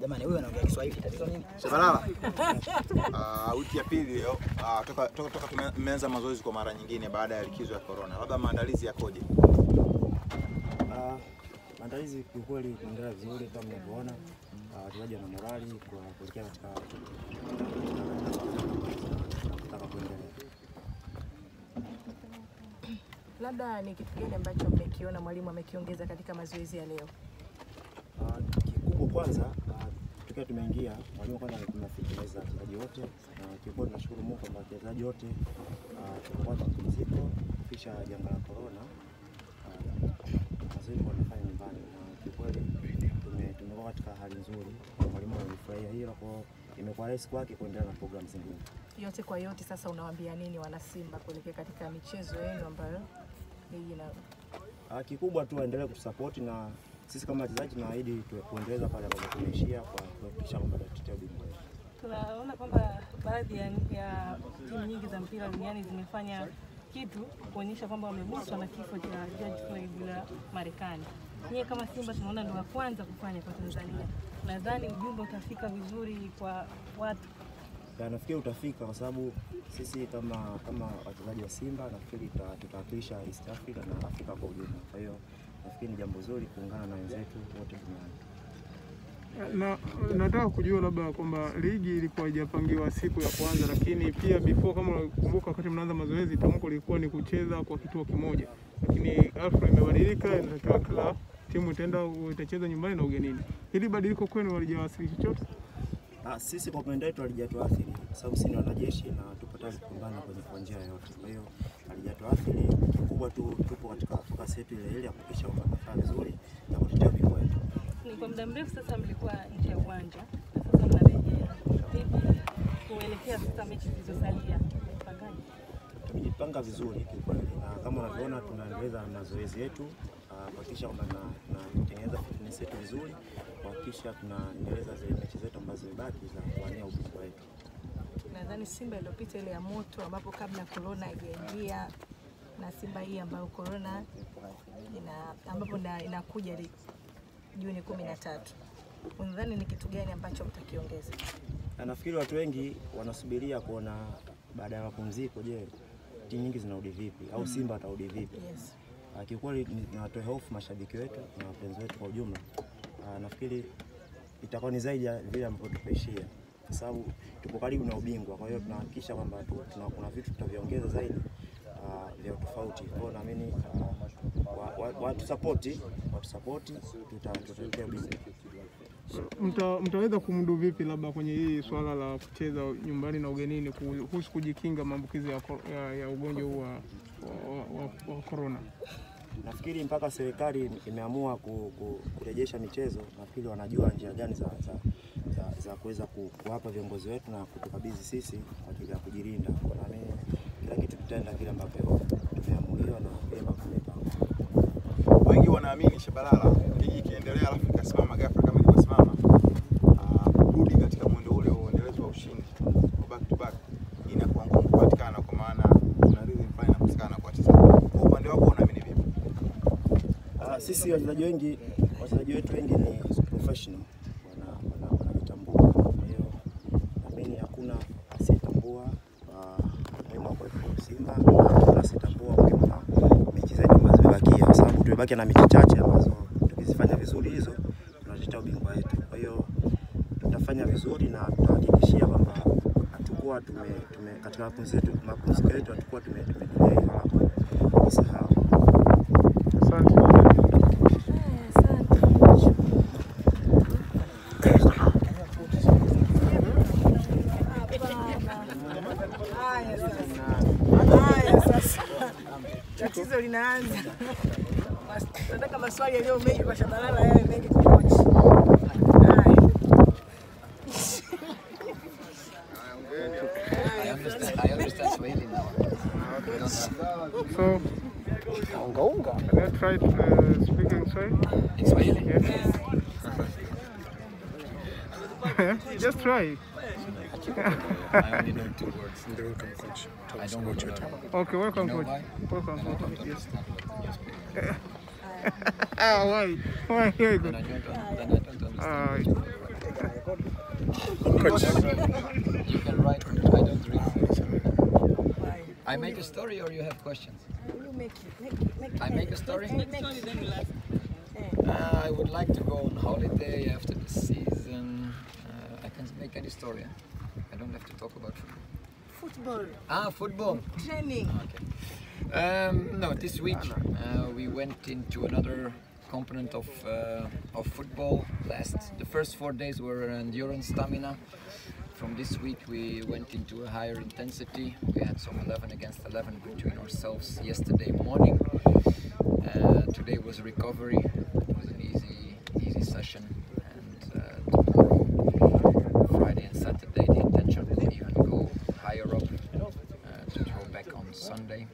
Jamani huyu anaongea Kiswahili, tatizo nini? Shabalala. Wiki ya pili toka tumeanza mazoezi kwa mara nyingine baada ya likizo ya corona. Labda maandalizi yakoje? Maandalizi kiukweli kuendelea vizuri kama mnavyoona. Wachezaji wana morali kwa kuelekea katika kuendelea. Labda ni kitu gani ambacho mmekiona mwalimu amekiongeza katika mazoezi ya leo? Kikubwa kwanza tukiwa tumeingia, mwalimu kwanza ametufikiriza wachezaji wote, na kiukweli tunashukuru Mungu kwamba wachezaji wote tulikuwa mapumziko kisha janga la corona. Mazoezi wanafanya nyumbani na kiukweli tumekuwa katika hali nzuri. Mwalimu amefurahia hilo, kwa imekuwa rahisi kwake kuendelea na program zingine. Yote kwa yote sasa unawaambia nini wana Simba kuelekea katika michezo yenu ambayo hii na kikubwa tu waendelee kutusupport, na sisi kama wachezaji tunaahidi kuendeleza pale ambapo tumeishia kwa kuhakikisha kwamba tutetea ubingwa. Tunaona kwamba baadhi ya timu nyingi za mpira duniani zimefanya kitu kuonyesha kwamba wameguswa na kifo cha George Floyd la Marekani. Nyie kama Simba tunaona ndio wa kwanza kufanya kwa Tanzania. Nadhani ujumbe utafika vizuri kwa watu. Nafikiri utafika kwa sababu sisi kama wachezaji wa Simba nafikiri tutawakilisha East Africa na Afrika kwa ujumla. Kwa hiyo nafikiri ni jambo zuri kuungana na wenzetu wote duniani. Na nataka kujua labda kwamba ligi ilikuwa haijapangiwa siku ya kwanza, lakini pia before kama unakumbuka wakati mnaanza mazoezi tamko lilikuwa ni kucheza kwa kituo kimoja. Lakini afro imebadilika, inatakiwa kila timu itacheza nyumbani na ugenini. Hili badiliko kwenu walijawasili chochote? Sisi kwa upande wetu halijatuathiri kwa sababu sisi ni wanajeshi na tupo tayari kupambana kwa njia yoyote. Kwa hiyo halijatuathiri, kikubwa tu tupo katika focus yetu ile ya kuhakikisha tunafanya vizuri na kutetea ubingwa wetu. Ni kwa muda mrefu sasa mlikuwa nje ya uwanja na sasa mnarejea. Vipi kuelekea sasa mechi zilizosalia? Mpangaji? Tumejipanga vizuri kiukweli, na kama unavyoona tunaendeleza mazoezi yetu kuhakikisha kwamba tunatengeneza fitness yetu vizuri, kuhakikisha tunaendeleza zile mechi zetu ambazo zimebaki za kuwania ubingwa wetu. Nadhani Simba iliyopita ile ya moto ambapo kabla corona haijaingia na Simba hii ambayo corona ambapo inakuja Juni 13. Unadhani ni kitu gani ambacho mtakiongeza? Nafikiri watu wengi wanasubiria kuona baada ya mapumziko, je, timu nyingi zinarudi vipi au Simba atarudi vipi? Yes. Kiukweli ninatoa hofu mashabiki wetu na wapenzi wetu kwa ujumla. Nafikiri itakuwa ni zaidi ya vile ambavyo tumeishia, kwa sababu tupo karibu na ubingwa. Kwa hiyo tunahakikisha kwamba kuna vitu tutaviongeza zaidi vya tofauti. Kwa hiyo naamini watu support tutatetea ubingwa. Mtaweza kumudu vipi labda kwenye hii swala la kucheza nyumbani na ugenini kuhusu kujikinga maambukizi ya ugonjwa huu wa corona? Nafikiri mpaka serikali imeamua kurejesha michezo, nafikiri wanajua njia gani za kuweza kuwapa viongozi wetu na kutukabidhi sisi kwa ajili ya kujilinda. Kwa naamini kila kitu kitaenda vile ambavyo tumeamuliwa na vyema tumepanga. Wengi wanaamini Shabalala ligi ikiendelea alafu ikasimama ghafla kama ilivyosimama, kurudi katika mwendo ule wa uendelezo wa ushindi back to back inakuwa ngumu kupatikana, kwa maana kuna rhythm fulani inapatikana kwa wachezaji. Kwa upande wako unaamini vipi? Sisi wachezaji wetu wengi ni professional, wanajitambua. Kwa hiyo naamini hakuna asiyetambua muhimu wa Simba, na asiyetambua muhimu wa mechi zetu ambazo zimebakia, kwa sababu tumebaki na mechi chache ambazo tukizifanya vizuri hizo tunatetea ubingwa wetu. Kwa hiyo tutafanya vizuri na tutahakikishia kwamba hatakuwa katika mapumziko yetu hatakuwa tumedai kusahau. Asante. Tatizo linaanza. Nataka maswali yaliyo mengi kwa Shabalala yawe mengi kwa kocha. I understand Swahili now. So, let's try speaking Swahili. In Swahili? Yes. Just try. I only know 2 words. Welcome, coach. I don't know. Okay, welcome, You know coach. why? Welcome, coach. Yes. Why? Why? Then I don't understand. You can write. I don't read. I make a story, or you have questions? You make I make a story. I would like to go on holiday after the season. I can make any story. I don't have to talk about football. football, Football. training. Okay. No, this week we went into another component of football. The first 4 days were endurance, stamina. From this week we went into a higher intensity. We had some 11 against 11 between ourselves yesterday morning. Today was recovery. It was an easy session. And tomorrow, Friday and Saturday, the intention will even go higher up to throw back on Sunday.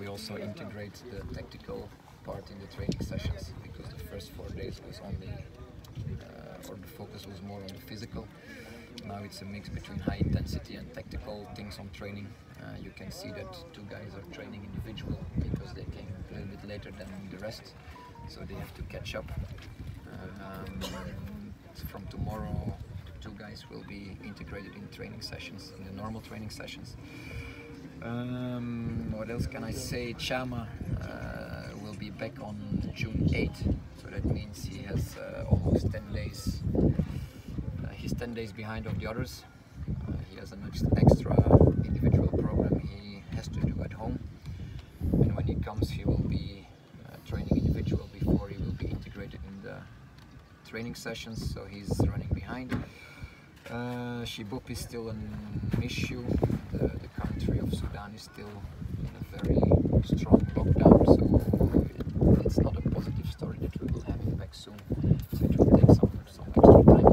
We also integrate the tactical part in the training sessions, because the first 4 days was only, or the focus was more on the physical. Now it's a mix between high intensity and tactical things on training. You can see that 2 guys are training individual because they came a little bit later than the rest, so they have to catch up. From tomorrow, 2 guys will be integrated in training sessions, in the normal training sessions. What else can I say? Chama will be back on June 8th, so that means he has almost 10 days. He's 10 days behind of the others. He has an extra individual program he has to do at home, and when he comes he will be training individual before he will be integrated in the training sessions, so he's running behind. Shibop is still an issue. The country of Sudan is still in a very strong lockdown, so it's not a positive story that we will have him back soon. So it will take some extra time.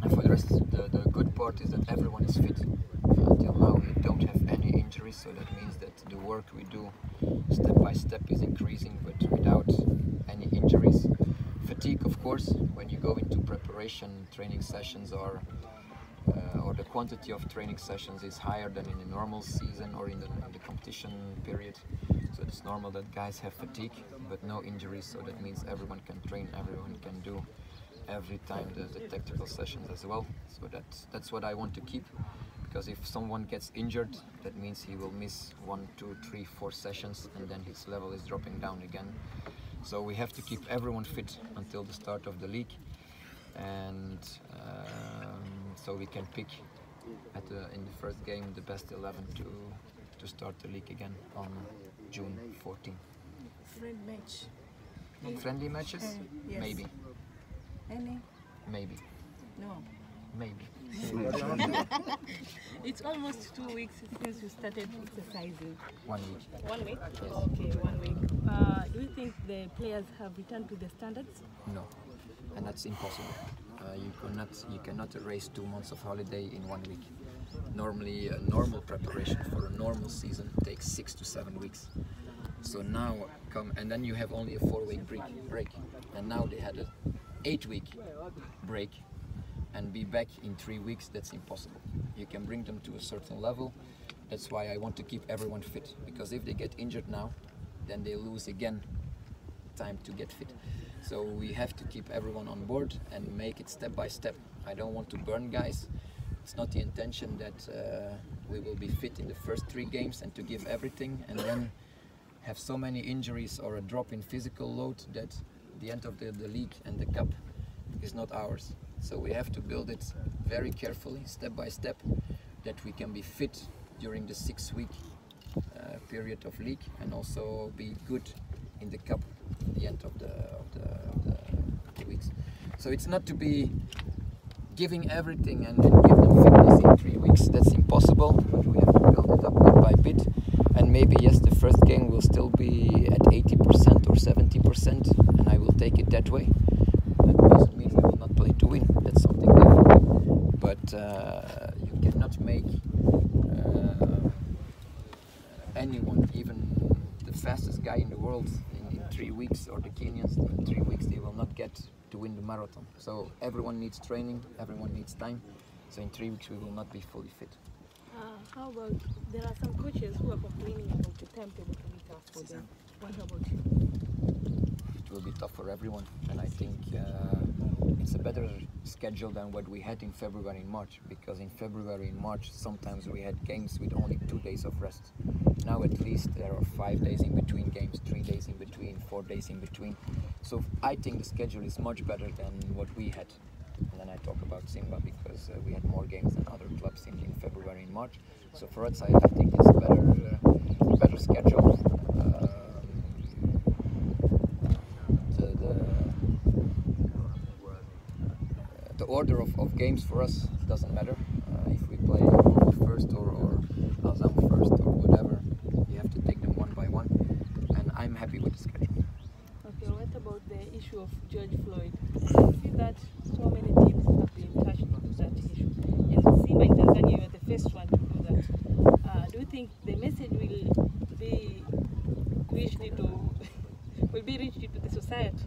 And for the rest, the good part is that everyone is fit. Until now we don't have any injuries, so that means that the work we do step by step is increasing, but without any injuries. Fatigue, of course, when you go into preparation training sessions, or the quantity of training sessions is higher than in a normal season or in the competition period. So it's normal that guys have fatigue, but no injuries, so that means everyone can train, everyone can do every time the tactical sessions as well. So that's what I want to keep, because if someone gets injured, that means he will miss 1, 2, 3, 4 sessions, and then his level is dropping down again. So we have to keep everyone fit until the start of the league, and so we can pick in the first game the best 11 to start the league again on June 14. Friend match. Friendly matches? Yes. Maybe. Any? Maybe. No. Maybe. It's almost 2 weeks since you started exercising. 1 week. 1 week? Okay, 1 week. Do you think the players have returned to the standards? No, and that's impossible. You cannot erase 2 months of holiday in 1 week. Normally, a normal preparation for a normal season takes 6 to 7 weeks. So now and then you have only a 4-week break, and now they had an 8-week break, and be back in 3 weeks. That's impossible. You can bring them to a certain level. That's why I want to keep everyone fit, because if they get injured now, then they lose again time to get fit. So we have to keep everyone on board and make it step by step. I don't want to burn guys. It's not the intention that we will be fit in the first 3 games and to give everything, and then have so many injuries or a drop in physical load that the end of the league and the cup is not ours. So we have to build it very carefully, step by step, that we can be fit during the 6-week period of league, and also be good in the cup at the end of the weeks. So it's not to be giving everything and then give them fitness in 3 weeks. That's impossible, but we have to build it up bit by bit. And maybe, yes, the first game will still be at 80% or 70%, and I will take it that way. That doesn't mean we will not play to win. That's something different. But you cannot make anyone, even the fastest guy in the world, in 3 weeks, or the Kenyans in 3 weeks, they will not get to win the marathon. So everyone needs training, everyone needs time. So in 3 weeks we will not be fully fit. How about, there are some coaches who are complaining about the timetable to be tough for them. What about you? It will be tough for everyone, and I think it's a better schedule than what we had in February and March, because in February and March sometimes we had games with only 2 days of rest. Now at least there are 5 days in between games, 3 days in between, 4 days in between. So I think the schedule is much better than what we had. And then I talk about Simba because we had more games than other clubs in February and March. So for us, I think it's a better schedule. The order of games for us doesn't matter. If we play first or Azam first or whatever, you have to take them one by one. And I'm happy with the schedule. Okay, what about the issue of George Floyd? I see that so many teams have been touched on that issue. And Simba in Tanzania, you are the first one to do that. Do you think the message will be reached to the society?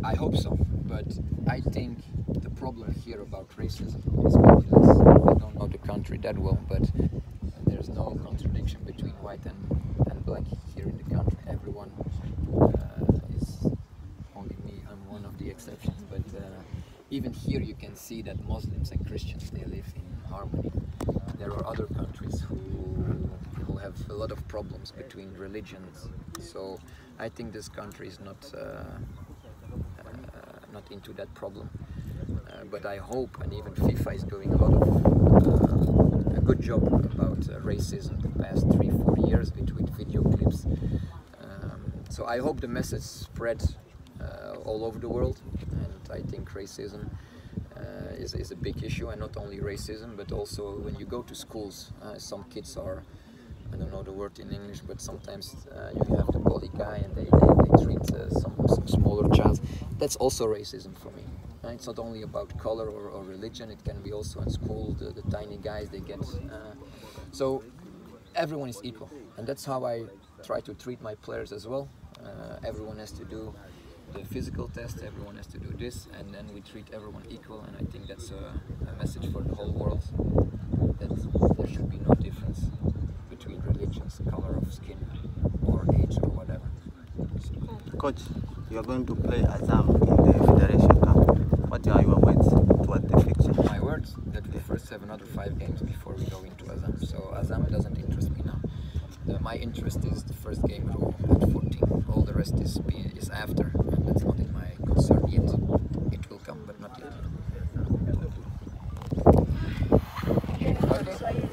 I hope so, but I think the problem here about racism is because I don't know the country that well, but there's no contradiction between white and black here in the country. Everyone is, only me, I'm one of the exceptions, but even here you can see that Muslims and Christians, they live in harmony. There are other countries who have a lot of problems between religions, so I think this country is not into that problem, but I hope, and even FIFA is doing a good job about racism the past 3-4 years with video clips. So I hope the message spreads all over the world, and I think racism is a big issue, and not only racism, but also when you go to schools, some kids are, I don't know the word in English, but sometimes you have the bully guy and they treat some smaller child. That's also racism for me. It's not only about color or religion, it can be also in school, the tiny guys they get. So everyone is equal, and that's how I try to treat my players as well. Everyone has to do the physical test, everyone has to do this, and then we treat everyone equal, and I think that's a message for the whole world, that there should be no difference between religions, color of skin, or age, or whatever. Coach, you are going to play Azam in the Federation Cup. What are your words toward the fixture? My words? That we first have another 5 games before we go into Azam. So Azam doesn't interest me now. My interest is the first game rule at 14. All the rest is after, and that's not in my concern yet. It will come, but not yet. Okay.